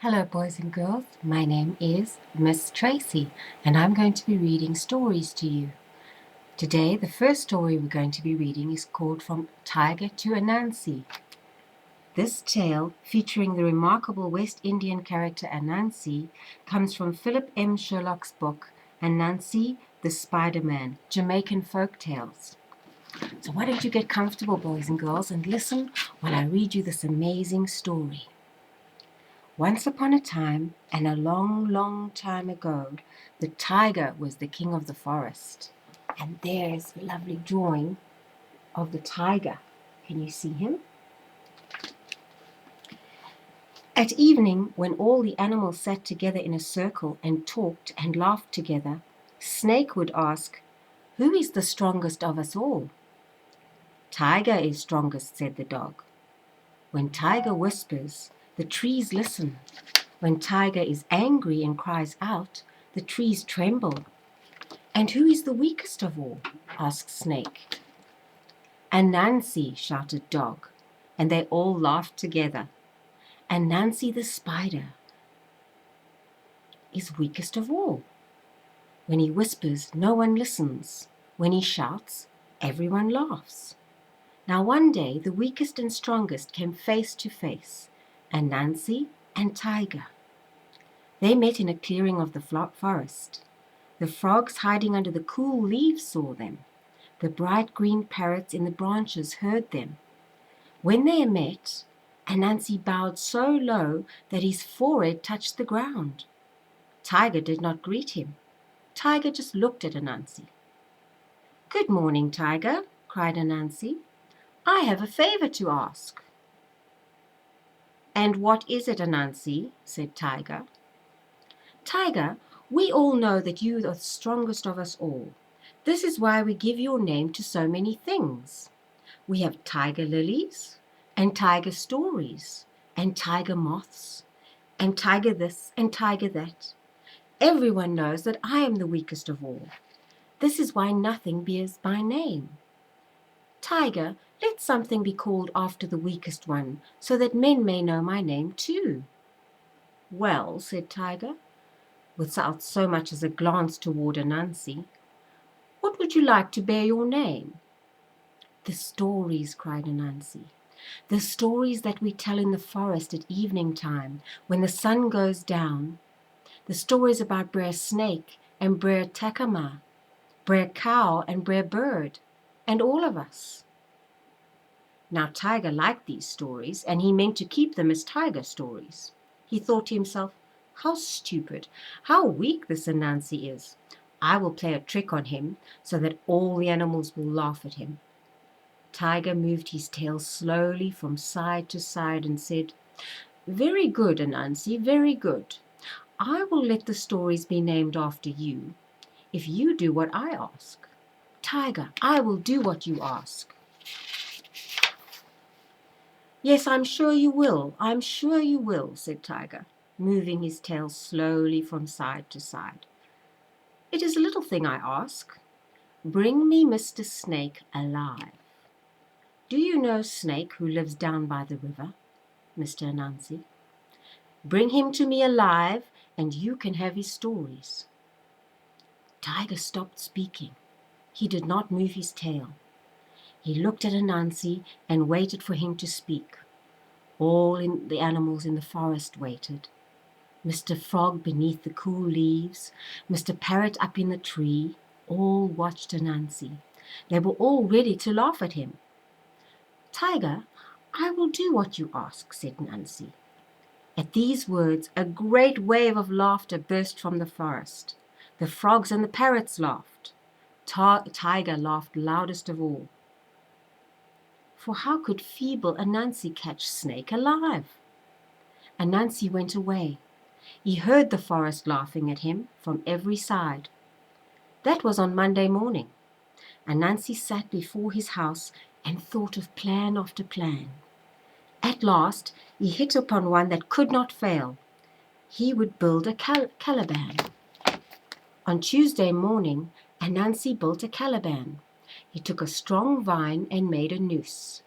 Hello, boys and girls. My name is Miss Tracy, and I'm going to be reading stories to you. Today, the first story we're going to be reading is called From Tiger to Anansi. This tale, featuring the remarkable West Indian character Anansi, comes from Philip M. Sherlock's book, Anansi the Spider-Man, Jamaican Folk Tales. So why don't you get comfortable, boys and girls, and listen while I read you this amazing story. Once upon a time, and a long, long time ago, the tiger was the king of the forest. And there's a lovely drawing of the tiger. Can you see him? At evening, when all the animals sat together in a circle and talked and laughed together, Snake would ask, "Who is the strongest of us all?" "Tiger is strongest," said the dog. When Tiger whispers, the trees listen. When Tiger is angry and cries out, the trees tremble. "And who is the weakest of all?" asked Snake. "Anansi," shouted Dog, and they all laughed together. "Anansi the spider is weakest of all. When he whispers, no one listens. When he shouts, everyone laughs." Now one day the weakest and strongest came face to face, Anansi and Tiger. They met in a clearing of the forest. The frogs hiding under the cool leaves saw them. The bright green parrots in the branches heard them. When they met, Anansi bowed so low that his forehead touched the ground. Tiger did not greet him. Tiger just looked at Anansi. "Good morning, Tiger," cried Anansi. "I have a favor to ask." "And what is it, Anansi?" said Tiger. "Tiger, we all know that you are the strongest of us all. This is why we give your name to so many things. We have tiger lilies, and tiger stories, and tiger moths, and tiger this, and tiger that. Everyone knows that I am the weakest of all. This is why nothing bears my name. Tiger, let something be called after the weakest one, so that men may know my name too." "Well," said Tiger, without so much as a glance toward Anansi, "what would you like to bear your name?" "The stories," cried Anansi. "The stories that we tell in the forest at evening time, when the sun goes down. The stories about Brer Snake and Brer Takama, Brer Cow and Brer Bird, and all of us." Now Tiger liked these stories, and he meant to keep them as tiger stories. He thought to himself, "How stupid, how weak this Anansi is. I will play a trick on him so that all the animals will laugh at him." Tiger moved his tail slowly from side to side and said, "Very good, Anansi, very good. I will let the stories be named after you, if you do what I ask. Tiger, I will do what you ask." "Yes, I'm sure you will, I'm sure you will," said Tiger, moving his tail slowly from side to side. "It is a little thing I ask. Bring me Mr. Snake alive. Do you know Snake who lives down by the river, Mr. Anansi? Bring him to me alive, and you can have his stories." Tiger stopped speaking. He did not move his tail. He looked at Anansi and waited for him to speak. All the animals in the forest waited. Mr. Frog beneath the cool leaves, Mr. Parrot up in the tree, all watched Anansi. They were all ready to laugh at him. "Tiger, I will do what you ask," said Anansi. At these words, a great wave of laughter burst from the forest. The frogs and the parrots laughed. Tiger laughed loudest of all. For how could feeble Anansi catch Snake alive? Anansi went away. He heard the forest laughing at him from every side. That was on Monday morning. Anansi sat before his house and thought of plan after plan. At last he hit upon one that could not fail. He would build a calaban. On Tuesday morning, Anansi built a calaban. He took a strong vine and made a noose.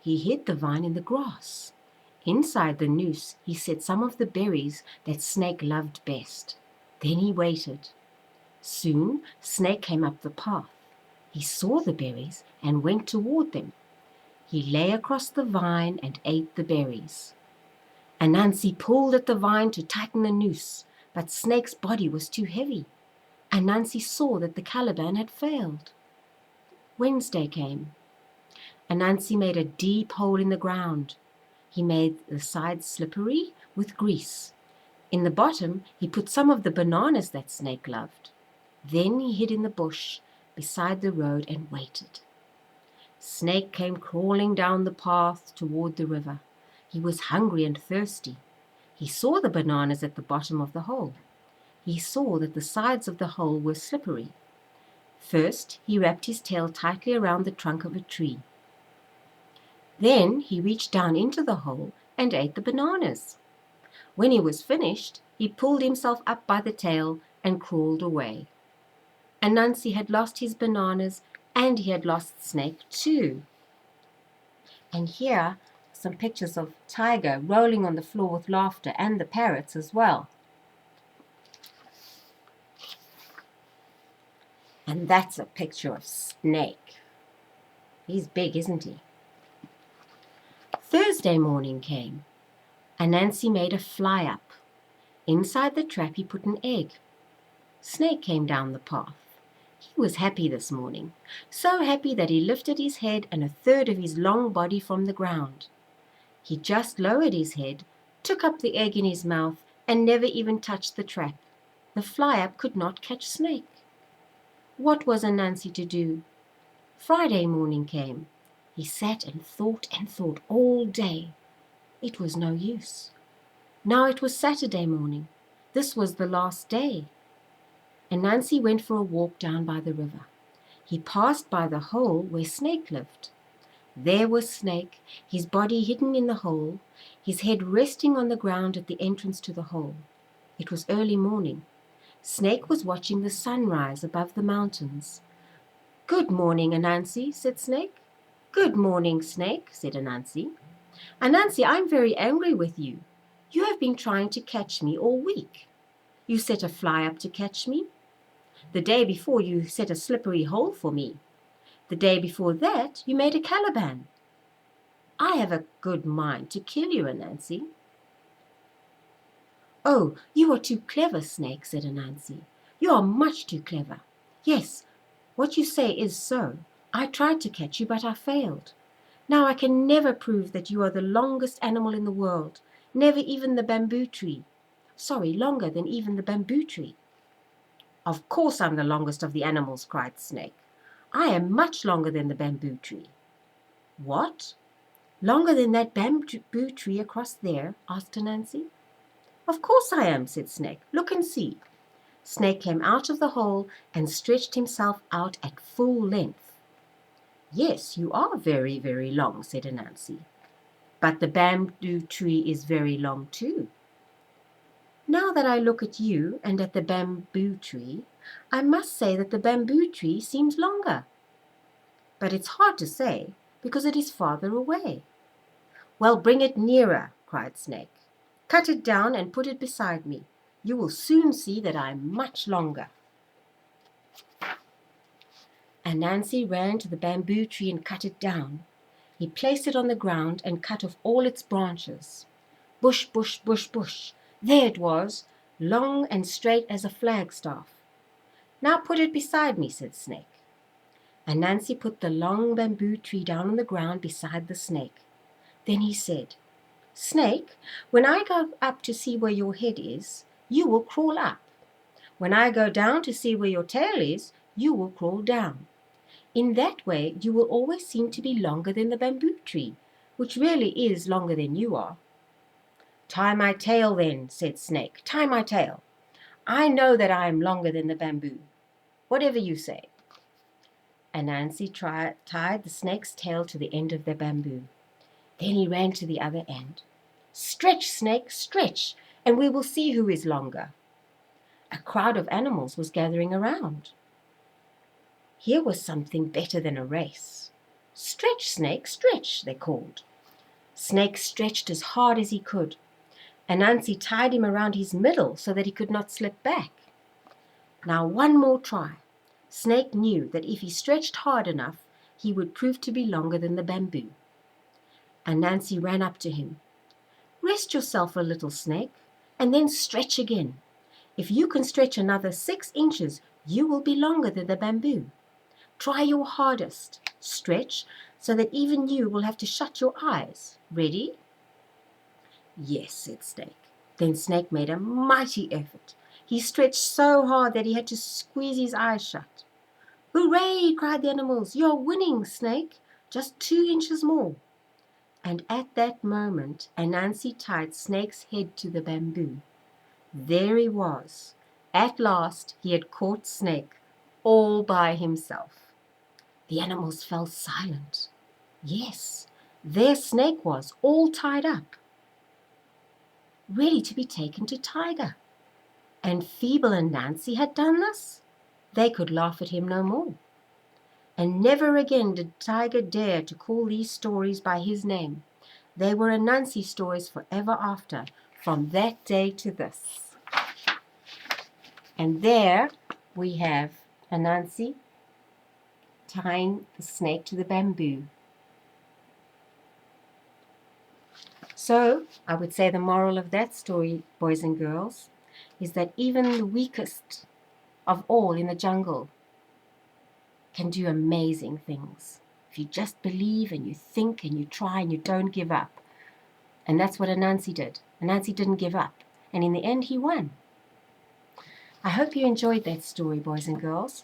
He hid the vine in the grass. Inside the noose he set some of the berries that Snake loved best. Then he waited. Soon Snake came up the path. He saw the berries and went toward them. He lay across the vine and ate the berries. Anansi pulled at the vine to tighten the noose, but Snake's body was too heavy. Anansi saw that the caliban had failed. Wednesday came. Anansi made a deep hole in the ground. He made the sides slippery with grease. In the bottom he put some of the bananas that Snake loved. Then he hid in the bush beside the road and waited. Snake came crawling down the path toward the river. He was hungry and thirsty. He saw the bananas at the bottom of the hole. He saw that the sides of the hole were slippery. First, he wrapped his tail tightly around the trunk of a tree. Then he reached down into the hole and ate the bananas. When he was finished, he pulled himself up by the tail and crawled away. Anansi had lost his bananas and he had lost Snake too. And here some pictures of Tiger rolling on the floor with laughter, and the parrots as well. And that's a picture of Snake. He's big, isn't he? Thursday morning came. Anansi made a fly up. Inside the trap he put an egg. Snake came down the path. He was happy this morning, so happy that he lifted his head and a third of his long body from the ground. He just lowered his head, took up the egg in his mouth, and never even touched the trap. The fly-up could not catch Snake. What was Anansi to do? Friday morning came. He sat and thought all day. It was no use. Now it was Saturday morning. This was the last day. Anansi went for a walk down by the river. He passed by the hole where Snake lived. There was Snake, his body hidden in the hole, his head resting on the ground at the entrance to the hole. It was early morning. Snake was watching the sun rise above the mountains. "Good morning, Anansi," said Snake. "Good morning, Snake," said Anansi. "Anansi, I'm very angry with you. You have been trying to catch me all week. You set a fly up to catch me. The day before you set a slippery hole for me. The day before that you made a caliban. I have a good mind to kill you, Anansi." "Oh, you are too clever, Snake," said Anansi. "You are much too clever. Yes, what you say is so. I tried to catch you, but I failed. Now I can never prove that you are the longest animal in the world, never even the bamboo tree. Sorry, longer than even the bamboo tree." "Of course I'm the longest of the animals," cried Snake. "I am much longer than the bamboo tree." "What? Longer than that bamboo tree across there?" asked Anansi. "Of course I am," said Snake. "Look and see." Snake came out of the hole and stretched himself out at full length. "Yes, you are very, very long," said Anansi. "But the bamboo tree is very long too." "Now that I look at you and at the bamboo tree, I must say that the bamboo tree seems longer. But it's hard to say, because it is farther away." "Well, bring it nearer," cried Snake. "Cut it down and put it beside me. You will soon see that I am much longer." Anansi ran to the bamboo tree and cut it down. He placed it on the ground and cut off all its branches. Bush, bush, bush, bush. There it was, long and straight as a flagstaff. "Now put it beside me," said Snake. Anansi put the long bamboo tree down on the ground beside the snake. Then he said, "Snake, when I go up to see where your head is, you will crawl up. When I go down to see where your tail is, you will crawl down. In that way you will always seem to be longer than the bamboo tree, which really is longer than you are." "Tie my tail then," said Snake. "Tie my tail. I know that I am longer than the bamboo. Whatever you say." Anansi tied the snake's tail to the end of the bamboo. Then he ran to the other end. "Stretch, Snake, stretch, and we will see who is longer." A crowd of animals was gathering around. Here was something better than a race. "Stretch, Snake, stretch," they called. Snake stretched as hard as he could. Anansi tied him around his middle so that he could not slip back. Now one more try. Snake knew that if he stretched hard enough, he would prove to be longer than the bamboo. Anansi ran up to him. Rest yourself a little, Snake, and then stretch again. If you can stretch another 6 inches, you will be longer than the bamboo. Try your hardest. Stretch so that even you will have to shut your eyes. Ready? Yes, said Snake. Then Snake made a mighty effort. He stretched so hard that he had to squeeze his eyes shut. Hooray, cried the animals. You're winning, Snake. Just 2 inches more. And at that moment, Anansi tied Snake's head to the bamboo. There he was. At last, he had caught Snake, all by himself. The animals fell silent. Yes, there Snake was, all tied up, ready to be taken to Tiger. And Feeble and Nancy had done this? They could laugh at him no more. And never again did Tiger dare to call these stories by his name. They were Anansi stories forever after, from that day to this. And there we have Anansi tying the snake to the bamboo. So I would say the moral of that story, boys and girls, is that even the weakest of all in the jungle can do amazing things. If you just believe and you think and you try and you don't give up. And that's what Anansi did. Anansi didn't give up. And in the end, he won. I hope you enjoyed that story, boys and girls.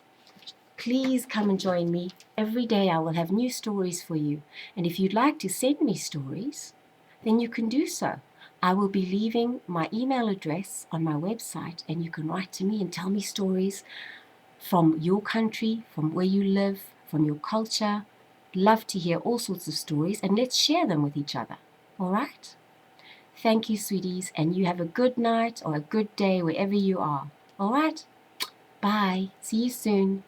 Please come and join me. Every day I will have new stories for you. And if you'd like to send me stories, then you can do so. I will be leaving my email address on my website, and you can write to me and tell me stories from your country, from where you live, from your culture. Love to hear all sorts of stories, and let's share them with each other. All right? Thank you, sweeties, and you have a good night or a good day wherever you are. All right? Bye. See you soon.